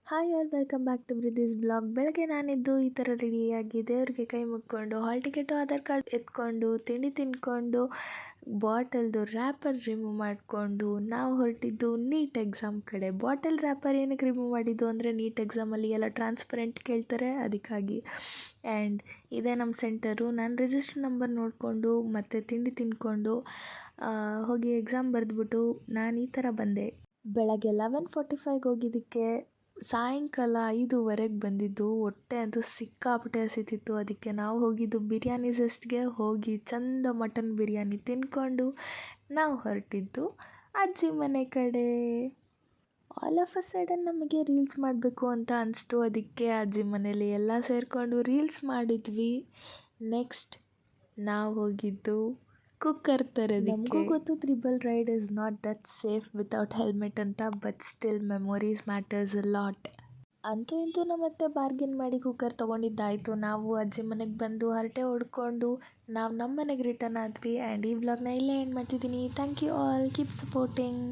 Hi all welcome back to ಬ್ರಿದೀಸ್ blog. ಬೆಳಗ್ಗೆ ನಾನಿದ್ದು ಈ ಥರ ರೆಡಿಯಾಗಿ ದೇವ್ರಿಗೆ ಕೈ ಮುಕ್ಕೊಂಡು ಹಾಲ್ ಟಿಕೆಟು ಆಧಾರ್ ಕಾರ್ಡ್ ಎತ್ಕೊಂಡು ತಿಂಡಿ ತಿಂದ್ಕೊಂಡು ಬಾಟಲ್ದು ರ್ಯಾಪರ್ ರಿಮೂವ್ ಮಾಡಿಕೊಂಡು ನಾವು ಹೊರಟಿದ್ದು ನೀಟ್ ಎಕ್ಸಾಮ್ ಕಡೆ. ಬಾಟಲ್ ರ್ಯಾಪರ್ ಏನಕ್ಕೆ ರಿಮೂವ್ ಮಾಡಿದ್ದು ಅಂದರೆ ನೀಟ್ ಎಕ್ಸಾಮಲ್ಲಿ ಎಲ್ಲ ಟ್ರಾನ್ಸ್ಪರೆಂಟ್ ಕೇಳ್ತಾರೆ ಅದಕ್ಕಾಗಿ. ಆ್ಯಂಡ್ ಇದೇ ನಮ್ಮ ಸೆಂಟರು. ನಾನು ರಿಜಿಸ್ಟರ್ ನಂಬರ್ ನೋಡಿಕೊಂಡು ಮತ್ತು ತಿಂಡಿ ತಿಂದ್ಕೊಂಡು ಹೋಗಿ ಎಕ್ಸಾಮ್ ಬರೆದ್ಬಿಟ್ಟು ನಾನು ಈ ಥರ ಬಂದೆ. ಬೆಳಗ್ಗೆ 11:45ಗೆ ಹೋಗಿದ್ದಕ್ಕೆ ಸಾಯಂಕಾಲ 5:00ವರೆಗೆ ಬಂದಿದ್ದು. ಹೊಟ್ಟೆ ಅಂತೂ ಸಿಕ್ಕಾಪಟ್ಟೆ ಹಸಿತಿತ್ತು. ಅದಕ್ಕೆ ನಾವು ಹೋಗಿದ್ದು ಬಿರಿಯಾನಿ ಜಸ್ಟ್ಗೆ. ಹೋಗಿ ಚಂದ ಮಟನ್ ಬಿರಿಯಾನಿ ತಿಂದ್ಕೊಂಡು ನಾವು ಹೊರಟಿದ್ದು ಅಜ್ಜಿ ಮನೆ ಕಡೆ. ಆಲ್ ಆಫ್ ಅ ಸಡನ್ ನಮಗೆ ರೀಲ್ಸ್ ಮಾಡಬೇಕು ಅಂತ ಅನಿಸ್ತು. ಅದಕ್ಕೆ ಅಜ್ಜಿ ಮನೇಲಿ ಎಲ್ಲ ಸೇರಿಕೊಂಡು ರೀಲ್ಸ್ ಮಾಡಿದ್ವಿ. ನೆಕ್ಸ್ಟ್ ನಾವು ಹೋಗಿದ್ದು ಕುಕ್ಕರ್ ತರೋದಕ್ಕೆ. ನಮಗೂ ಗೊತ್ತು triple ride is not that safe without helmet ಅಂತ, but still memories matters a lot. ಅಂತೂ ಇಂತೂ ನಮ್ಮತ್ತೆ ಬಾರ್ಗೇನ್ ಮಾಡಿ ಕುಕ್ಕರ್ ತೊಗೊಂಡಿದ್ದಾಯಿತು. ನಾವು ಅಜ್ಜಿ ಮನೆಗೆ ಬಂದು ಹರಟೆ ಹೊಡ್ಕೊಂಡು ನಾವು ನಮ್ಮ ಮನೆಗೆ ರಿಟರ್ನ್ ಆದ್ವಿ. ಆ್ಯಂಡ್ ಈ ವ್ಲಾಗ್ನ ಇಲ್ಲೇ ಎಂಡ್ ಮಾಡ್ತಿದ್ದೀನಿ. Thank you all, keep supporting.